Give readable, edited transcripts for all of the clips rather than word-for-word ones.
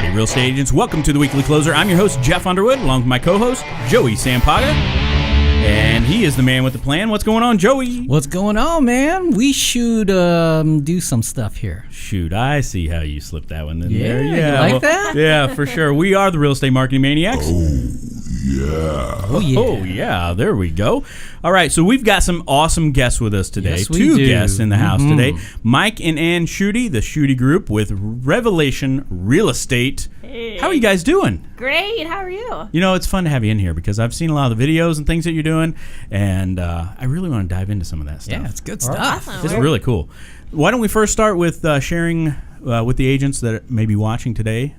Hey, real estate agents, welcome to the Weekly Closer. I'm your host, Jeff Underwood, along with my co-host, Joey Sampaga. And he is the man with the plan. What's going on, Joey? What's going on, man? We should do some stuff here. Shoot, I see how you slipped that one in Yeah, there. you like that? Yeah, for sure. We are the Real Estate Marketing Maniacs. Oh, yeah. Oh, yeah. There we go. All right, so we've got some awesome guests with us today. Yes, we Two do. guests in the house today. Mike and Ann Schude, the Schude Group with Revelation Real Estate. Hey. How are you guys doing? Great. How are you? You know, it's fun to have you in here because I've seen a lot of the videos and things that you're doing, and I really want to dive into some of that stuff. Yeah, it's good stuff. Awesome. This is really cool. Why don't we first start with sharing with the agents that may be watching today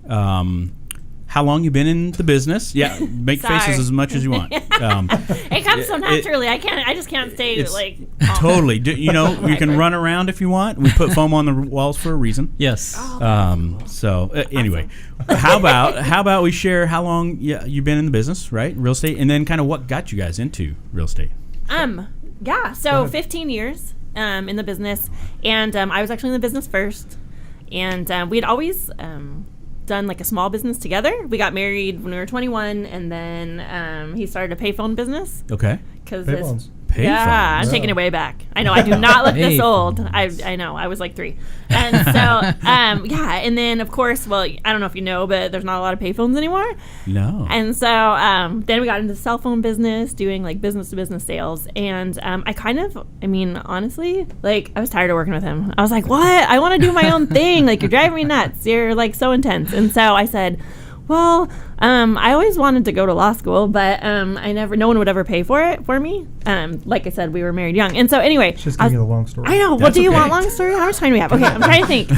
how long you've been in the business. Yeah, make faces as much as you want. It comes so naturally. I just can't stay like totally. You know, you can run around if you want. We put foam on the walls for a reason. Yes. Anyway, how about we share how long you've been in the business, right? Real estate, and then kind of what got you guys into real estate. Yeah. So 15 years in the business, and I was actually in the business first, and we had always done like a small business together. We got married when we were 21, and then he started a payphone business. Okay. Because I'm taking it way back. I know I do not look this old. I know I was like 3, and so and then of course, well, I don't know if you know, but there's not a lot of payphones anymore. No. And so then we got into the cell phone business, doing like business to business sales, and honestly, like I was tired of working with him. I was like, what? I want to do my own thing. Like you're driving me nuts. You're like so intense. And so I said, well, I always wanted to go to law school, but no one would ever pay for it for me. Like I said, we were married young. And so anyway. Just give me the long story. I know. What do you want? Long story? How much time do we have? Okay, I'm trying to think.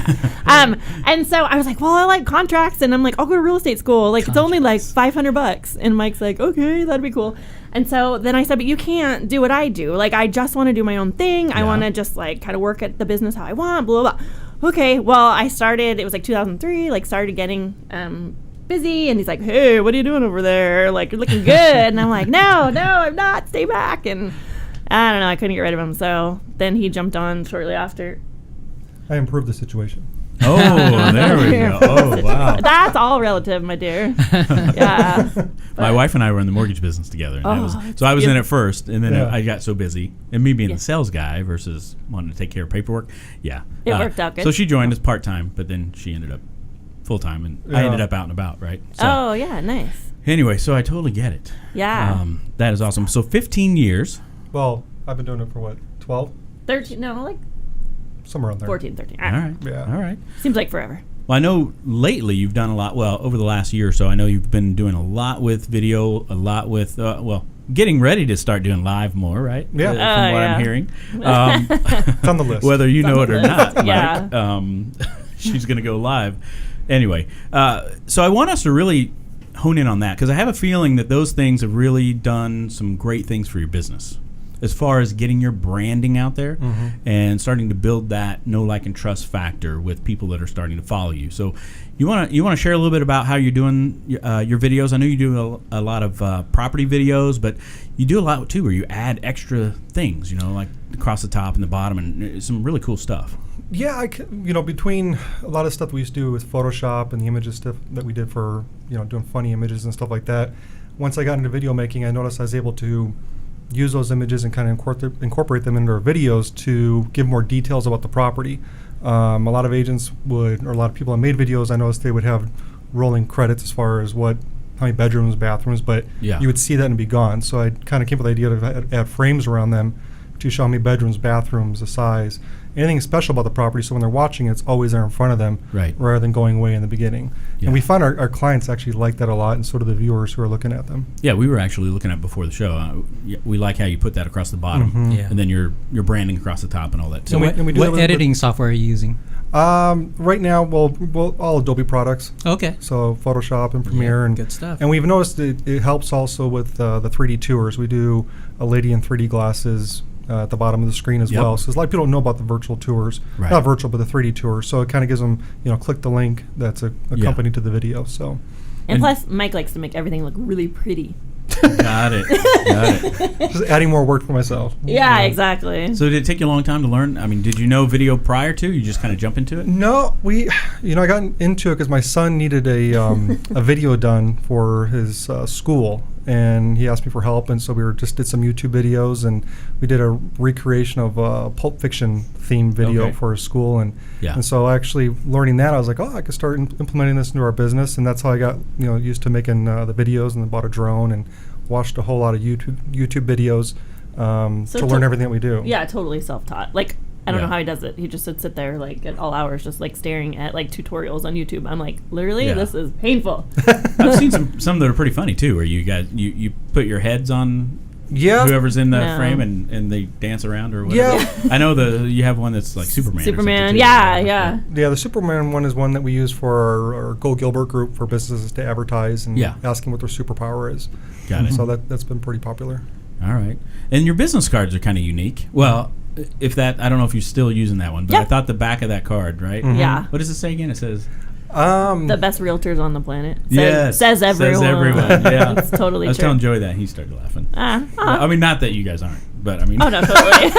And so I was like, well, I like contracts. And I'm like, I'll go to real estate school. Like, it's only like $500. And Mike's like, okay, that'd be cool. And so then I said, but you can't do what I do. Like, I just want to do my own thing. I want to just like kind of work at the business how I want, blah, blah, blah. Okay, well, I started, it was like 2003, like started getting busy, and he's like, hey, what are you doing over there? Like, you're looking good. And I'm like, no, I'm not. Stay back. And I don't know. I couldn't get rid of him. So then he jumped on shortly after. I improved the situation. Oh, there we go. Oh, wow. That's all relative, my dear. Yeah. My wife and I were in the mortgage business together. And I was in it first, and then I got so busy. And me being the sales guy versus wanting to take care of paperwork, it worked out good. So she joined us part-time, but then she ended up full-time, and I ended up out and about, right? So, oh, yeah, nice. Anyway, so I totally get it. Yeah. That is awesome. So 15 years. Well, I've been doing it for what, 12? 13, no, like somewhere around there. 14, 13. All right. Yeah. All right. Seems like forever. Well, I know lately you've done a lot, over the last year or so, I know you've been doing a lot with video, a lot with, getting ready to start doing live more, right? Yeah. From what I'm hearing. It's on the list. Whether you know it or not. Yeah. Like, she's going to go live. Anyway, so I want us to really hone in on that because I have a feeling that those things have really done some great things for your business as far as getting your branding out there and starting to build that know, like, and trust factor with people that are starting to follow you. So you want to share a little bit about how you're doing your videos. I know you do a lot of property videos, but you do a lot too where you add extra things, like across the top and the bottom, and some really cool stuff. Yeah, between a lot of stuff we used to do with Photoshop and the images stuff that we did for, doing funny images and stuff like that, once I got into video making, I noticed I was able to use those images and kind of incorporate them into our videos to give more details about the property. A lot of agents or a lot of people that made videos, I noticed they would have rolling credits as far as how many bedrooms, bathrooms, but you would see that and be gone. So I kind of came up with the idea to add frames around them to show how many bedrooms, bathrooms, the size, anything special about the property, so when they're watching it's always there in front of them, right, rather than going away in the beginning. And we find our clients actually like that a lot, and so do the viewers who are looking at them. Yeah, we were actually looking at before the show. We like how you put that across the bottom, and then your branding across the top and all that too. And we do what editing software are you using? Right now, well, all Adobe products. Okay. So Photoshop and Premiere, and good stuff. And we've noticed it helps also with the 3D tours. We do a lady in 3D glasses at the bottom of the screen as well. So a lot of people don't know about the virtual tours, not virtual, but the 3D tours. So it kind of gives them, click the link that's accompanied to the video. So, and plus, Mike likes to make everything look really pretty. Got it. Just adding more work for myself. Yeah, exactly. So did it take you a long time to learn? I mean, did you know video prior to? You just kind of jump into it? No, I got into it because my son needed a video done for his school, and he asked me for help, and so just did some YouTube videos, and we did a recreation of a Pulp Fiction themed video for his school, and so actually learning that, I was like, I could start implementing this into our business, and that's how I got used to making the videos, and then bought a drone and watched a whole lot of YouTube videos to learn everything that we do. Yeah, totally self-taught. Like, I don't know how he does it. He just would sit there like at all hours, just like staring at like tutorials on YouTube. I'm like, literally, this is painful. I've seen some that are pretty funny too, where you put your heads on whoever's in the frame and they dance around or whatever. Yeah. I know you have one that's like Superman. Superman, yeah. The Superman one is one that we use for our Go Gilbert group for businesses to advertise and asking what their superpower is. Got it. So that's been pretty popular. All right. And your business cards are kind of unique. Well, I don't know if you're still using that one, but I thought the back of that card, right? Mm-hmm. Yeah. What does it say again? It says the best realtors on the planet. Says everyone. Says everyone. Yeah. It's totally true. I was telling Joey that, and he started laughing. I mean, not that you guys aren't, but I mean. Oh, no, totally.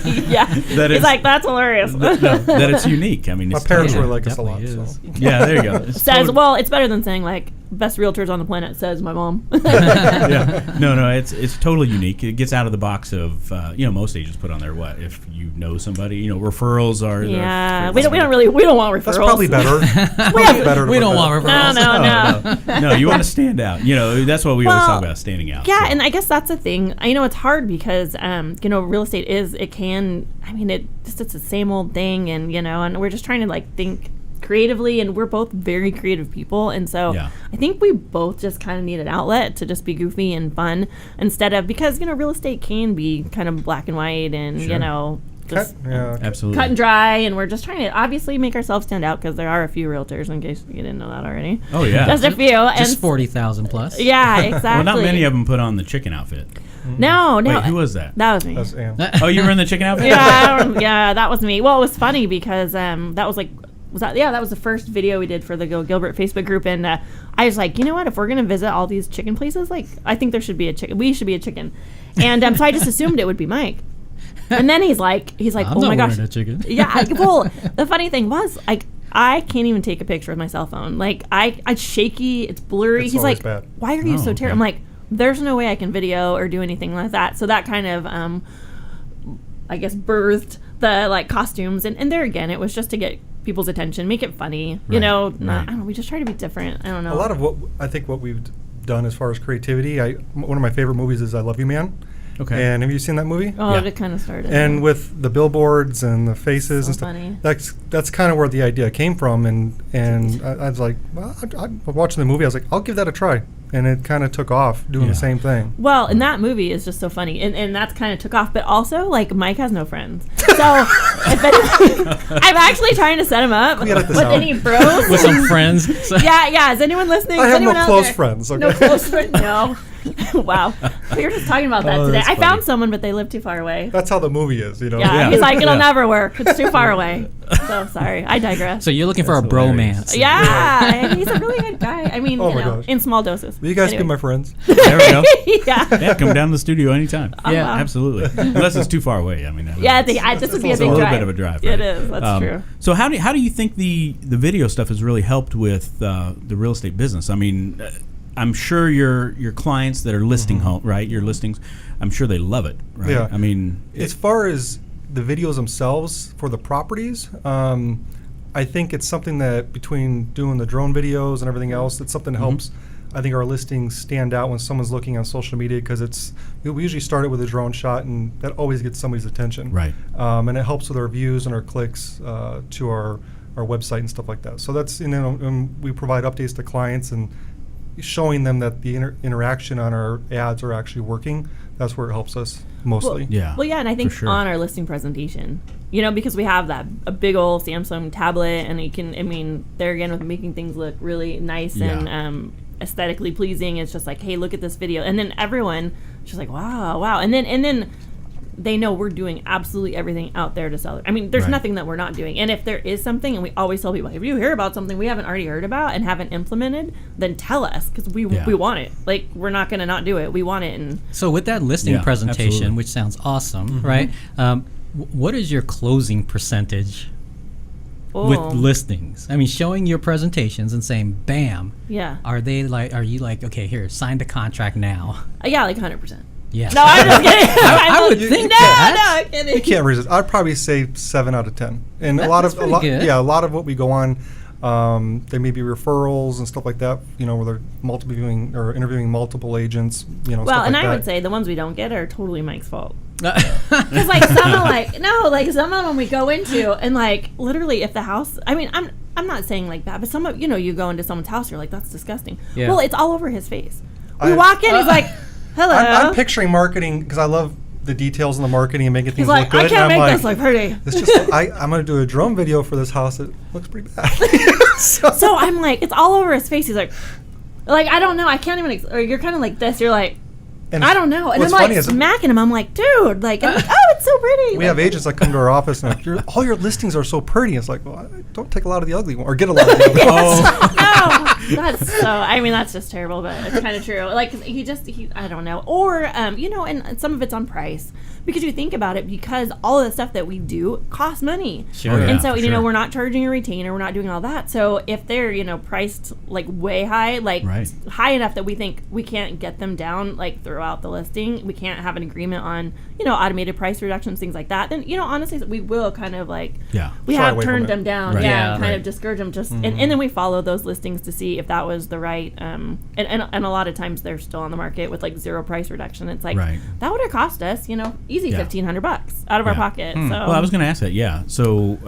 He's like, that's hilarious. That it's unique. I mean, my parents really like us a lot. So. Yeah, there you go. It's better than saying like best realtors on the planet, says my mom. No, it's totally unique. It gets out of the box of most agents put on there what if you know somebody, referrals are. Yeah, we don't want referrals. That's probably better. We don't want referrals. No, you want to stand out. That's what we always talk about, standing out. Yeah, and I guess that's the thing. It's hard because real estate it's the same old thing, and we're just trying to like think creatively, and we're both very creative people, and so I think we both just kind of need an outlet to just be goofy and fun instead of, because real estate can be kind of black and white and just absolutely cut and dry, and we're just trying to obviously make ourselves stand out because there are a few realtors, in case you didn't know that already. Oh yeah, just a few, just 40,000 plus. Yeah, exactly. Well, not many of them put on the chicken outfit. No. Wait, who was that? That was me. That's Ann. Oh, you were in the chicken outfit? Yeah, that was me. Well, it was funny because that was like. That was the first video we did for the Go Gilbert Facebook group, and I was like, you know what? If we're gonna visit all these chicken places, like I think there should be a chicken. We should be a chicken, and so I just assumed it would be Mike. And then he's like, I'm oh not my gosh, a chicken. Yeah. Well, the funny thing was, like, I can't even take a picture with my cell phone. Like, it's shaky, it's blurry. It's he's like, bad. why are you so terrible? I'm like, there's no way I can video or do anything like that. So that kind of, I guess, birthed the like costumes, and there again, it was just to get people's attention, make it funny, I don't know, we just try to be different. I don't know. A lot of what we've done as far as creativity, one of my favorite movies is I Love You Man. Okay. And have you seen that movie? Oh, it kind of started. And with the billboards and the faces and stuff, funny. That's kind of where the idea came from. And I was like, well, I watching the movie, I was like, I'll give that a try. And it kind of took off doing the same thing. Well, and that movie is just so funny, and that's kind of took off. But also, like, Mike has no friends, so I'm actually trying to set him up with any bros with some friends. Yeah. Is anyone listening? I have no close friends. Okay? No close friends. No. Wow. We were just talking about that today. I found someone, but they live too far away. That's how the movie is, Yeah. He's like, it'll never work. It's too far away. So sorry, I digress. So you're looking for a bromance. Yeah, he's a really good guy. I mean, in small doses. Will you guys be my friends? There we go. Yeah, come down to the studio anytime. Yeah, absolutely. Unless it's too far away. I mean, this would be a big drive. A little bit of a drive. Right? It is. That's true. So how do you think the video stuff has really helped with the real estate business? I mean, I'm sure your clients that are listing home, right? Your listings, I'm sure they love it, right? Yeah. I mean, as far as the videos themselves for the properties, I think it's something that between doing the drone videos and everything else, it's something that helps. I think our listings stand out when someone's looking on social media because we usually start it with a drone shot, and that always gets somebody's attention. Right. And it helps with our views and our clicks to our website and stuff like that. So that's we provide updates to clients and showing them that the interaction on our ads are actually working. That's where it helps us mostly. Well, and I think on our listing presentation, because we have a big old Samsung tablet, and you can, there again with making things look really nice and aesthetically pleasing. It's just like, hey, look at this video, and then everyone just like, wow, and then they know we're doing absolutely everything out there to sell it. I mean, there's Right. nothing that we're not doing. And if there is something, and we always tell people, if you hear about something we haven't already heard about and haven't implemented, then tell us, because we want it. Like, we're not going to not do it. We want it. And So with that listing Yeah, presentation, absolutely. which sounds awesome, right? What is your closing percentage with oh, listings? I mean, showing your presentations and saying, "Bam!" yeah, Are you like, okay, here, sign the contract now? yeah, like 100%. Yes. No, I'm just kidding. I would You- think no, that. no, kidding. You can't resist. I'd probably say 7 out of 10. And That's pretty good. a lot of what we go on, they may be referrals and stuff like that. You know, where they're interviewing multiple agents. You know, Well, stuff and like I that. would say the ones we don't get are totally Mike's fault. Because like some of some of them we go into and like literally if the house, I mean, I'm not saying like that, but some of you go into someone's house, you're like, that's disgusting. Yeah. Well, it's all over his face. We I- walk in, he's like, hello. I'm picturing marketing because I love the details in the marketing and making He's things like, look good. I can't and I'm make like, this look pretty. It's just I'm going to do a drone video for this house. It looks pretty bad. So I'm like, it's all over his face. He's like I don't know. I can't even. Or you're kind of like this. You're like, And I don't know. And I'm what's like funny is smacking him. I'm like, dude, like, I'm like, oh, it's so pretty. we have agents that come to our office and like, all your listings are so pretty. It's like, well, I don't take a lot of the ugly one or get a lot of the ugly ones. No, that's so. I mean, that's just terrible, but it's kind of true. Like he I don't know, or and some of it's on price because you think about it, because all of the stuff that we do costs money. Sure. Oh, yeah, And so for sure. we're not charging a retainer, we're not doing all that. So if they're priced like way high, like Right. high enough that we think we can't get them down like throughout the listing, we can't have an agreement on automated price reductions, things like that. Then honestly, we will kind of like Yeah. we Shy have away from turned it. them down, Right. Yeah, kind right. of discourage them, just and then we follow those listings to see if that was the right. And a lot of times they're still on the market with like zero price reduction. It's like Right. that would have cost us, easy Yeah. $1,500 out of our Yeah. pocket. So Well, I was going to ask that. Yeah. So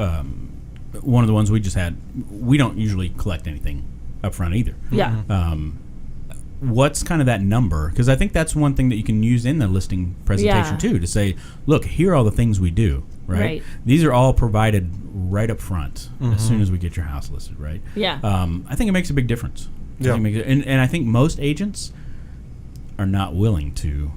one of the ones we just had, we don't usually collect anything up front either. yeah. What's kind of that number? Because I think that's one thing that you can use in the listing presentation Yeah. too, to say, look, here are all the things we do, right? Right. These are all provided right up front as soon as we get your house listed, right? Yeah. I think it makes a big difference. Yeah. And I think most agents are not willing to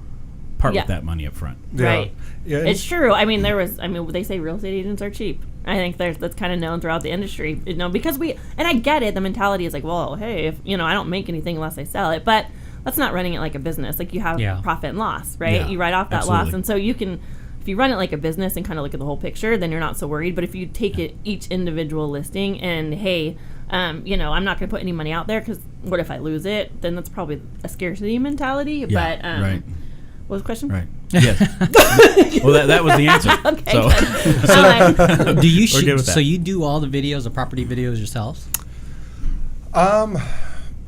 part Yeah. with that money up front. Yeah. Right. Yeah. and- It's true. I mean, they say real estate agents are cheap. I think that's kind of known throughout the industry, because and I get it. The mentality is like, well, hey, if, I don't make anything unless I sell it, but that's not running it like a business. Like you have Yeah. profit and loss, right? Yeah, You write off that loss. absolutely. And so if you run it like a business and kind of look at the whole picture, then you're not so worried. But if you take it each individual listing and, hey, I'm not going to put any money out there because what if I lose it? Then that's probably a scarcity mentality. Yeah, But right. what was the question? Right. Yes. Well, that was the answer. Okay, So, good. I'm like, Do you We're good with so that. you do all the videos, the property videos yourselves?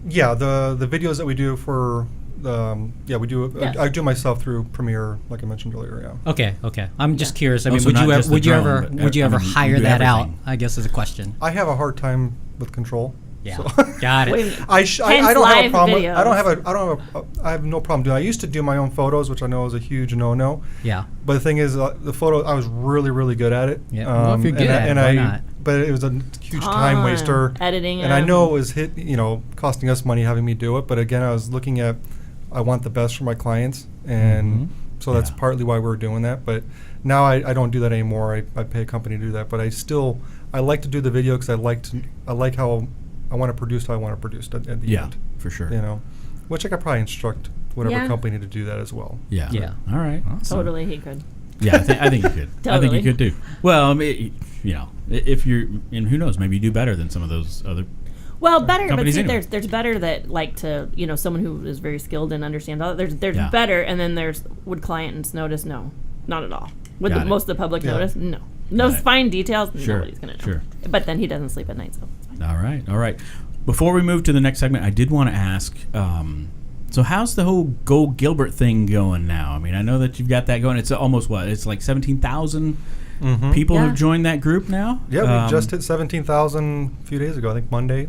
Yeah, the videos that we do for we do. Yes. I do myself through Premiere, like I mentioned earlier. Yeah. Okay. I'm just curious. I mean, so would not you just ever the would you drone, ever but, would you I ever mean, you hire do that out? everything. I guess is a question. I have a hard time with control. Yeah, So got Wait a it. minute. I Hence don't have a live problem. videos. I have no problem doing. I used to do my own photos, which I know is a huge no. Yeah, But the thing is, the photo, I was really, really good at it. Yeah. Well, if you're good at it, why not? But it was a huge time waster. Editing And I them. know it was costing us money having me do it. But again, I was looking at, I want the best for my clients, and so that's Yeah. partly why we're doing that. But now I don't do that anymore. I pay a company to do that. But I like to do the video because I like how I want to produce how I want to produce at the yeah, end. for sure. Which I could probably instruct whatever Yeah. company to do that as well. Yeah. Yeah. All right. Awesome. Totally, he could. Yeah, I think you could. I think Totally. you could too. Well, I mean, if you're, and who knows, maybe you do better than some of those other. Well, better, but companies see, anyway. there's better that like to someone who is very skilled and understands all that. There's Yeah. better, and then there's would clients notice? No, not at all. Would Got it. most of the public Yeah. notice? No. Those Got it. fine details, Sure, nobody's gonna know. sure. But then he doesn't sleep at night, so it's fine. All right. Before we move to the next segment, I did want to ask. So how's the whole Go Gilbert thing going now? I mean, I know that you've got that going. It's almost what? It's like 17,000 people Yeah. who've joined that group now. Yeah, we just hit 17,000 a few days ago. I think Monday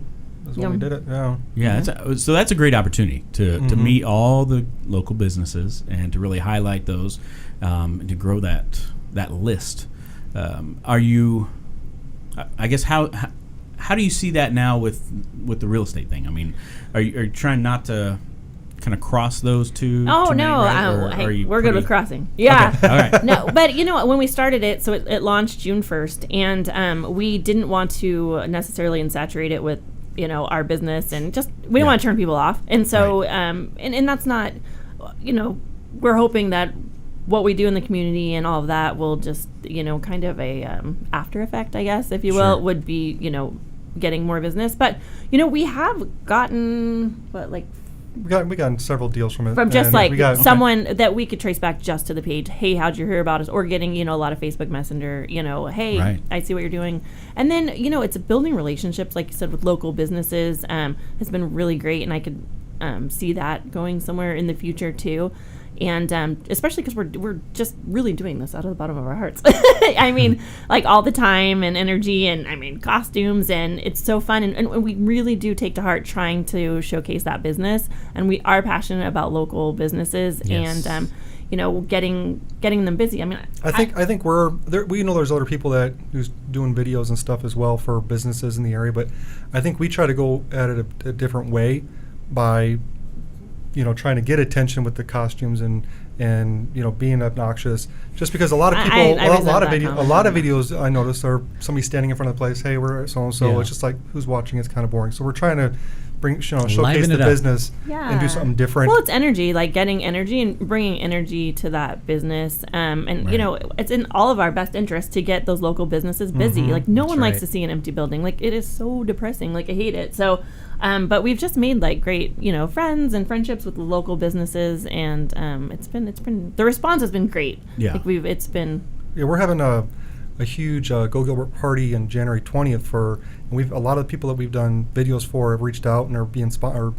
is when we Yum. did it. Yeah. Yeah, so that's a great opportunity to meet all the local businesses and to really highlight those and to grow that list. Are you? I guess how do you see that now with the real estate thing? I mean, are you trying not to kind of cross those two? Oh too many, no, right? Or hey, are you we're good pretty- with crossing. Yeah. Okay, all right. No, but you know what? When we started it, so it launched June 1st, and we didn't want to necessarily insaturate it with our business, and just we don't want to turn people off. And so, Right. and that's not, we're hoping that what we do in the community and all of that will just, kind of a after effect, I guess, if you will, Sure. would be, getting more business. But we have gotten We got several deals from it. from just and like we got, someone that we could trace back just to the page. Hey, how'd you hear about us? Or getting, a lot of Facebook Messenger, hey, Right. I see what you're doing. And then, it's building relationships, like you said, with local businesses has been really great. And I could see that going somewhere in the future too. And especially because we're just really doing this out of the bottom of our hearts. I mean, like all the time and energy and costumes, and it's so fun. And we really do take to heart trying to showcase that business. And we are passionate about local businesses Yes. and getting them busy. I mean, I think we're there. We know there's other people who's doing videos and stuff as well for businesses in the area, but I think we try to go at it a different way by trying to get attention with the costumes and being obnoxious. Just because a lot of people, I resent that a lot of videos I notice are somebody standing in front of the place. Hey, we're so and so. Yeah. It's just like who's watching? It's kind of boring. So we're trying to showcase Liven it the up. business and do something different. Well, it's energy, like getting energy and bringing energy to that business. And, Right. it's in all of our best interest to get those local businesses busy. Like, no one likes right. to see an empty building. Like, it is so depressing. Like, I hate it. So, but we've just made, like, great, friends and friendships with the local businesses. And it's been, the response has been great. Yeah. Like, it's been, Yeah, we're having a huge Go Gilbert party on January 20th and a lot of people that we've done videos for have reached out and are being sponsors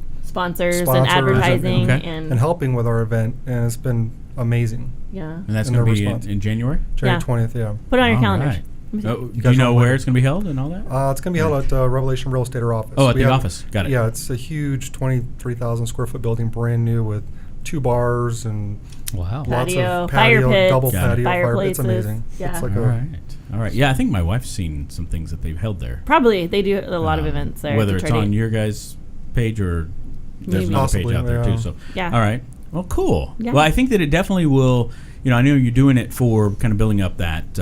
and and- advertising Okay. and and helping with our event, and it's been amazing. yeah. And that's And going to their be response. in January? January Yeah. 20th, yeah. Put it on your All calendars. right. Let me see. Oh, do guys you know wanna where look it's going to be held and all that? It's going to be held at Revelation Real Estate office. Oh, at We the have- office. Got it. Yeah, it's a huge 23,000 square foot building, brand new with 2 bars and Wow. lots Patio, of fire patio, pits, double Got it. patio, fire pits. fireplaces. It's amazing. Yeah. It's like All right. All right. Yeah, I think my wife's seen some things that they've held there. Probably they do a lot of Um, events there. Whether to it's try to- on your guys' page or there's Maybe. another Possibly, page out there yeah. too. So Yeah. all right. Well, cool. Yeah. Well, I think that it definitely will. I know you're doing it for kind of building up that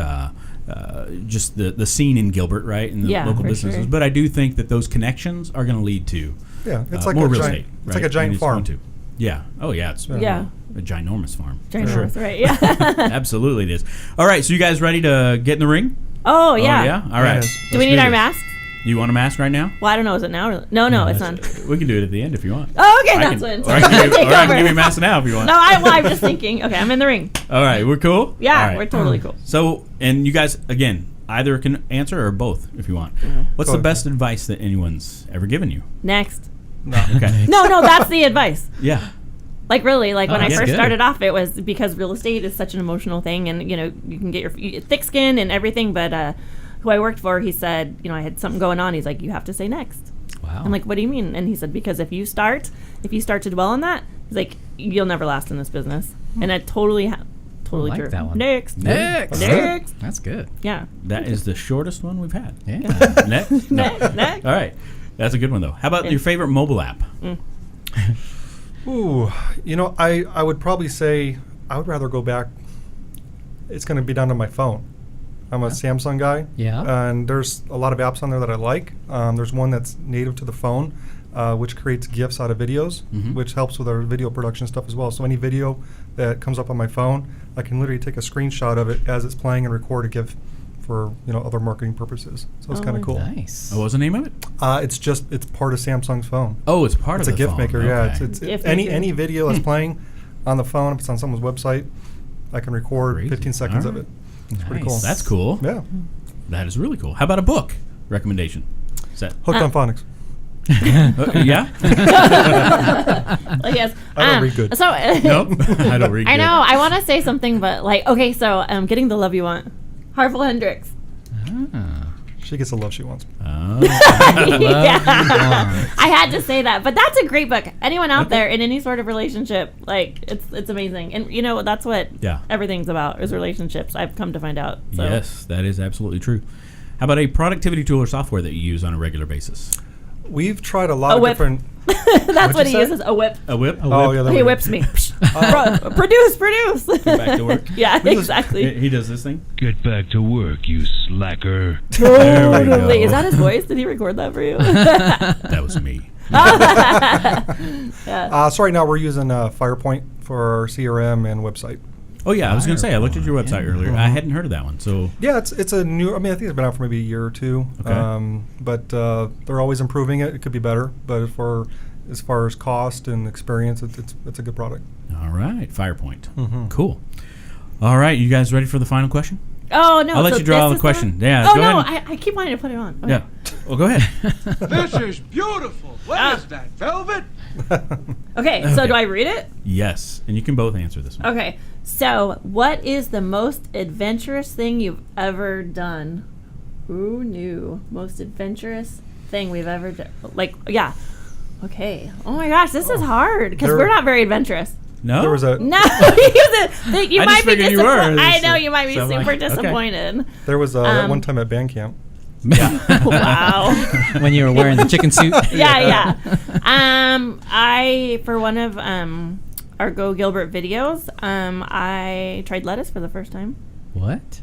just the scene in Gilbert, right, and the Yeah, local for businesses. sure. But I do think that those connections are going to lead to Yeah, it's like more a real giant. estate. It's right? like a giant And it's farm. going to. Yeah. Oh yeah. It's Yeah. a ginormous farm. for Ginormous, sure. right? Yeah. Absolutely, it is. All right. So you guys ready to get in the ring? Oh yeah. Oh, yeah. All right. Yes. Do we Let's need our this. masks? You want a mask right now? Well, I don't know. Is it now? Or no, it's not. We can do it at the end if you want. Oh, okay, I that's can, what. or I can give, Take or I can over. give you a mask now if you want. No, I'm just thinking. Okay, I'm in the ring. All right, we're cool. Yeah, All right. we're totally cool. So, and you guys, again, either can answer or both if you want. What's Go the ahead. best advice that anyone's ever given you? Next. No. Okay. No, that's the advice. Yeah. Like really, like when I that's first good. started off, it was because real estate is such an emotional thing, and you can get your thick skin and everything. But who I worked for, he said, I had something going on. He's like, you have to say next. Wow. I'm like, what do you mean? And he said, because if you start to dwell on that, he's like, you'll never last in this business. And it totally I like true. that one. Next. Next. Next. That's good. Yeah. That is the shortest one we've had. Yeah. Next? No. Next. All right. That's a good one, though. How about your favorite mobile app? Ooh, I would probably say I would rather go back. It's going to be down to my phone. I'm a Samsung guy. Yeah. And there's a lot of apps on there that I like. There's one that's native to the phone, which creates GIFs out of videos, which helps with our video production stuff as well. So any video that comes up on my phone, I can literally take a screenshot of it as it's playing and record a GIF for other marketing purposes. So it's kind of cool. Nice. What was the name of it? It's part of Samsung's phone. Oh, it's part It's of a the GIF phone. maker. Yeah, Okay. it's GIF any maker. video that's playing on the phone. If it's on someone's website, I can record Crazy. 15 seconds All of right. it. It's pretty cool. Nice. That's cool. Yeah, That is really cool. How about a book recommendation? Is that hooked on phonics. yeah? Like, yes. I don't read good. So No, I don't read. I good. know. I want to say something, but okay. So getting the love you want. Harville Hendrix. Ah. She gets the love she wants. Oh. Yeah. want. I had to say that, but that's a great book. Anyone out there in any sort of relationship, it's amazing, and that's what Yeah. everything's about is relationships. I've come to find out. So. Yes, that is absolutely true. How about a productivity tool or software that you use on a regular basis? We've tried a lot of whip. different. That's what you he say? uses. A whip. A whip. Oh yeah, there He we go. whips me. Produce. Back to work. Yeah, We just- exactly. He does this thing. Get back to work, you slacker. There we go. Totally. Is that his voice? Did he record that for you? That was me. So right now we're using FirePoint for our CRM and website. Oh yeah, I was going to say I looked at your website earlier. I hadn't heard of that one. So Yeah, it's a new. I mean, I think it's been out for maybe a year or two. Okay. But they're always improving it. It could be better, but as far as cost and experience, it's a good product. all right, FirePoint. Mhm. Cool. All right, you guys ready for the final question? Oh no! I'll let so you draw this the is question. Yeah, Oh go no! ahead. I keep wanting to put it on. Okay. Yeah. Well, go ahead. This is beautiful. What is that, velvet? Okay. So Okay. do I read it? Yes, and you can both answer this one. Okay. So, what is the most adventurous thing you've ever done? Ooh, new. Most adventurous thing we've ever done. Like, yeah. Okay. Oh my gosh, this is hard because There- we're not very adventurous. No. There was a No, you I might just be figured you were. disappointed. I Just know like- you might be so I'm like, super okay. disappointed. there was that one time at band camp. Wow. When you were wearing the chicken suit. Yeah. I for one of our Go Gilbert videos, I tried lettuce for the first time. What?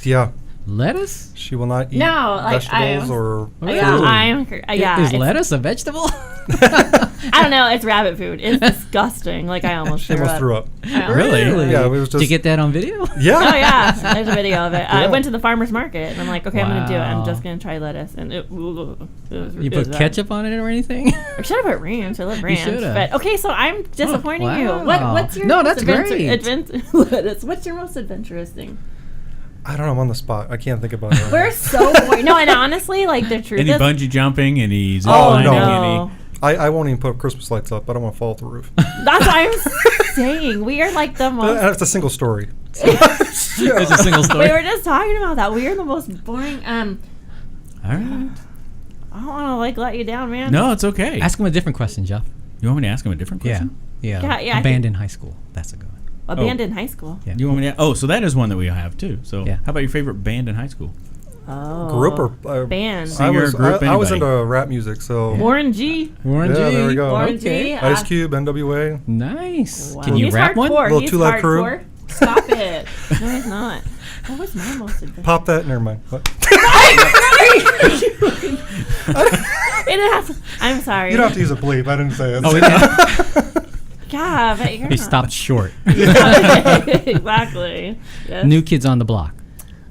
Yeah, Lettuce? she will not eat No, like, vegetables or. Yeah, Is it's- lettuce a vegetable? I don't know. It's rabbit food. It's disgusting. Like I almost She threw almost up. threw up. I almost Really? threw up. Yeah, it was Did you just. get that on video? Yeah. Oh yeah, there's a video of it. I Yeah. went to the farmer's market and I'm like, okay, I'm gonna do it. I'm Wow. just gonna try lettuce, and it was You put ketchup on it or anything? I should have put ranch. I love ranch. should've. But okay, so I'm disappointing you. wow. What's your No, most that's great. lettuce. What's your most adventurous thing? I don't know. I'm on the spot. I can't think about it. We're so boring. No, and honestly, like the truth Any is, bungee jumping, any zip oh lining, no. I won't even put Christmas lights up. I don't want to fall off the roof. That's what I'm saying. We are like the most. That's a single story. It's a single We story. were just talking about that. We are the most boring. All right. I don't want to like let you down, man. No, it's okay. Ask him a different question, Jeff. You want me to ask him a different Yeah. question? Yeah. Yeah, I Abandoned high school. That's a good one. A band in high school. Yeah. You want me to? Oh, so that is one that we have too. So, Yeah. how about your favorite band in high school? Oh. Group or band. Singer, group, I was anybody? into rap music, so Warren G. Warren Yeah, G. there we go. Warren G. Okay. Ice Cube, NWA. Nice. Wow. Can you He's rap hardcore. one? Little He's Two Live Crew. hardcore. Stop it. No, he's not. What was my most adventurous? Pop that. Never mind. What? It has. I'm sorry. You don't have to use a bleep. I didn't say it. Oh, yeah. Yeah, but you're He not. stopped short. Exactly. Yes. New Kids on the Block.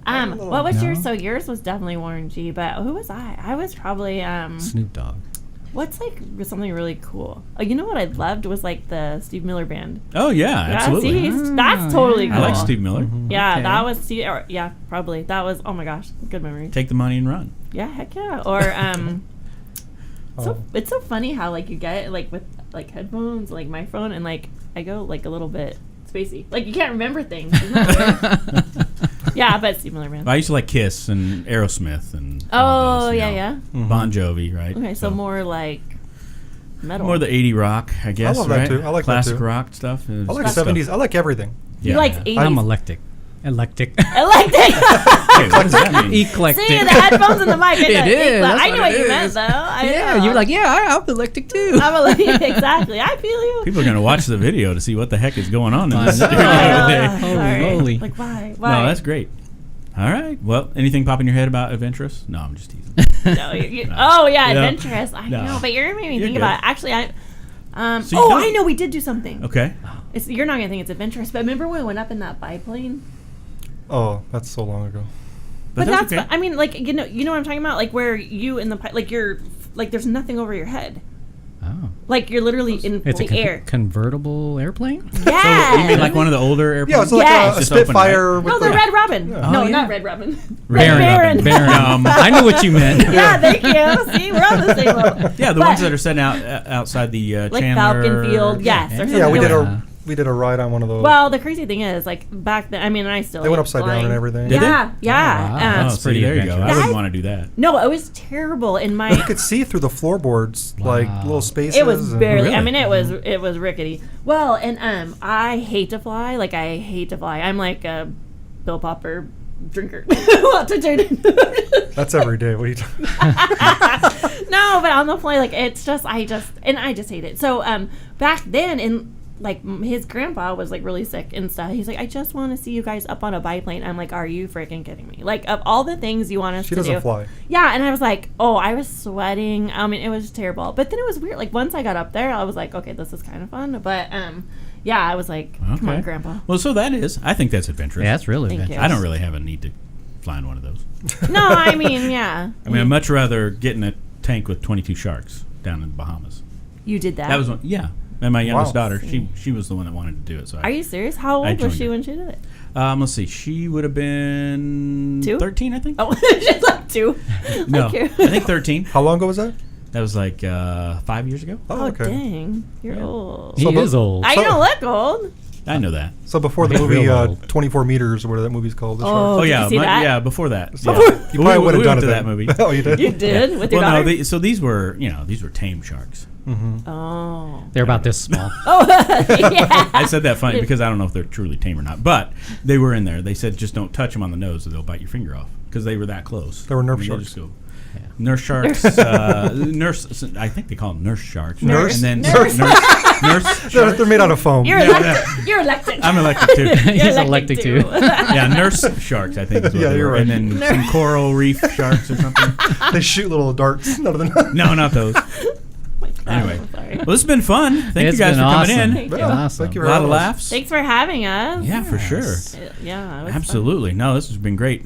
What was No. yours? So yours was definitely Warren G. But who was I? I was probably Snoop Dogg. What's like something really cool? Oh, you know what I loved was like the Steve Miller band. Oh yeah, absolutely. Yeah, see, that's totally cool. I like Steve Miller. Yeah, Okay. that was yeah, probably that was. Oh my gosh, good memory. Take the money and run. Yeah, heck yeah. Or Oh. it's so funny how like you get like with like headphones, like my phone, and like I go like a little bit spacey. Like you can't remember things. Isn't that weird? Yeah, but Steve Miller band. I used to like Kiss and Aerosmith and Oh all those, you yeah, know, Bon Jovi, right? Okay, so more like metal. more the 80 rock, I guess. love that right? too. I like that classic too. rock stuff. I like Good stuff. 70s. I like everything. He Yeah. likes 80s. I'm eclectic. Eclectic. Eclectic. Hey, what does that mean? Eclectic. See the headphones in the mic. It is, that's I knew what what it you meant is. though. I Yeah, know. you're like, yeah, I'm eclectic too. I'm a exactly. I feel you. People are going to watch the video to see what the heck is going on in I this know. studio today. Holy Sorry. moly. Like why? No, that's great. All right. Well, anything pop in your head about adventurous? No, I'm just teasing. No, oh yeah, No. adventurous. I No. know, but you're making me You're think good. about it. Actually, I. So you Oh, don't- I know. We did do something. Okay. You're not gonna think it's adventurous, but remember when we went up in that biplane? Oh, that's so long ago. But that's. okay. I mean, like you know what I'm talking about, like where you in the like you're like there's nothing over your head, Oh. like you're literally in It's the a air. convertible airplane? Yeah. So you mean like one of the older airplanes? Yeah, it's like Yes. a Just open, Spitfire. right? with No, the the- Red Robin. Yeah. No, Oh, yeah. not Red Robin. Baron. Baron. I knew what you meant. Yeah, thank you. See, we're on the same level. Yeah, the But- ones that are sent out outside the like Chandler. Falcon Field, yes. Or Yeah, we something. did Yeah. we did a ride on one of those. Well, the crazy thing is, like back then, I mean, I still They went like upside down flying. and everything. Did they? Yeah, yeah. Oh, wow. Oh, That's see, pretty there you go. I adventurous. wouldn't That- want to do that. No, it was terrible in my. You could see through the floorboards, like Wow. little spaces. It was and- barely. I Really? mean, it was rickety. Well, and I hate to fly. Like I hate to fly. I'm like a Bill Popper drinker. Lots of gin. That's every day. What are you talking? No, but on the fly, like I just hate it. So back then, in like his grandpa was like really sick and stuff. He's like, I just want to see you guys up on a biplane. I'm like, are you freaking kidding me? Like, of all the things you want us to do, She doesn't fly. Yeah, and I was like, oh, I was sweating. I mean, it was terrible. But then it was weird. Like once I got up there, I was like, okay, this is kind of fun. But yeah, I was like, come on, Grandpa. Well, so I think that's adventurous. Yeah, that's really Thank adventurous. you. I don't really have a need to fly in one of those. No, I mean, yeah. I mean, I'd much rather get in a tank with 22 sharks down in the Bahamas. You did that? That was one, yeah. And my youngest Wow. daughter, she was the one that wanted to do it. So Are you serious? How I old was joined she her. when she did it? Let's see. She would have been 2? 13, I think. Oh, she's like 2. No, Like I think 13. How long ago was that? That was like 5 years ago. Oh, okay. dang. You're old. He So, is old. I don't look old. I know that. So before the He's movie real old. 24 Meters, or whatever that movie's called. Oh, did yeah, you see that? yeah. Before that, So yeah. you probably would have done went it to then. that movie. Oh, you did? You did? With your Well, daughter? no. So these were tame sharks. Oh. They're about this small. Oh, yeah. I said that funny because I don't know if they're truly tame or not. But they were in there. They said just don't touch them on the nose or they'll bite your finger off because they were that close. They were Nerf I mean, sharks. just go, Nurse sharks. Nurse. I think they call them nurse sharks. Nurse? And then Nurse. nurse They're, sharks. they're made out of foam. You're elected. You're elected. I'm elected too. He's You're elected too. Yeah, nurse sharks. I think is what Yeah, they you're were. right. And then some coral reef sharks or something. They shoot little darts out of the No, not those. Anyway. Oh, sorry. Well, this has been fun. Thank It's you guys been for coming awesome. in. Thank you. Awesome. Thank you A very lot of much. laughs. Thanks for having us. Yeah, for sure. Yeah, it was Absolutely. No, this has been great.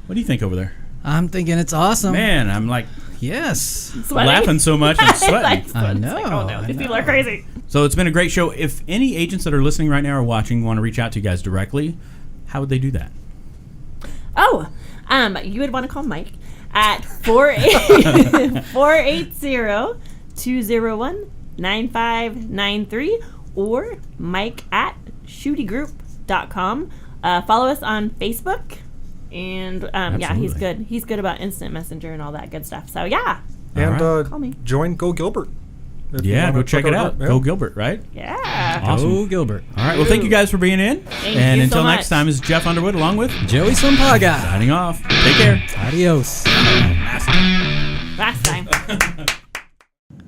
What do you think over there? I'm thinking it's awesome. Man, I'm like Yes. fun. Sweating? laughing so much and sweating. I It's know. like, oh no, I these know. people are crazy. So it's been a great show. If any agents that are listening right now or watching want to reach out to you guys directly, how would they do that? Oh, you would want to call Mike at 480-201-9593 or Mike at shootygroup.com. Follow us on Facebook. And yeah, he's Absolutely. good. He's good about instant messenger and all that good stuff. So yeah. And Call me. join Go Gilbert. If you Yeah, wanna go check it out. Yeah. Go Gilbert, right? Yeah. Awesome. Go Gilbert. All right. Well, thank you guys for being in. you And so until much. next time, this is Jeff Underwood along with Joey Sampaga. signing off. Take care. Adios. Last time.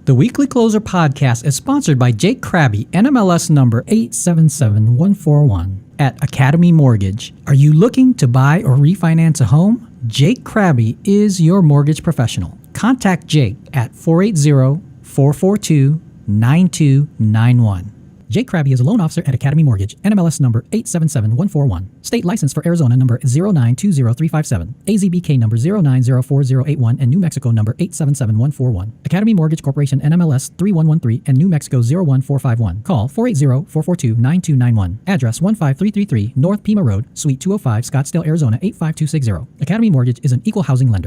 The Weekly Closer podcast is sponsored by Jake Krabby, NMLS number 877141 at Academy Mortgage. Are you looking to buy or refinance a home? Jake Krabby is your mortgage professional. Contact Jake at 480-442-9291. Jake Krabby is a loan officer at Academy Mortgage, NMLS number 877141. State license for Arizona number 0920357, AZBK number 0904081, and New Mexico number 877141. Academy Mortgage Corporation, NMLS 3113, and New Mexico 01451. Call 480-442-9291. Address 15333 North Pima Road, Suite 205, Scottsdale, Arizona 85260. Academy Mortgage is an equal housing lender.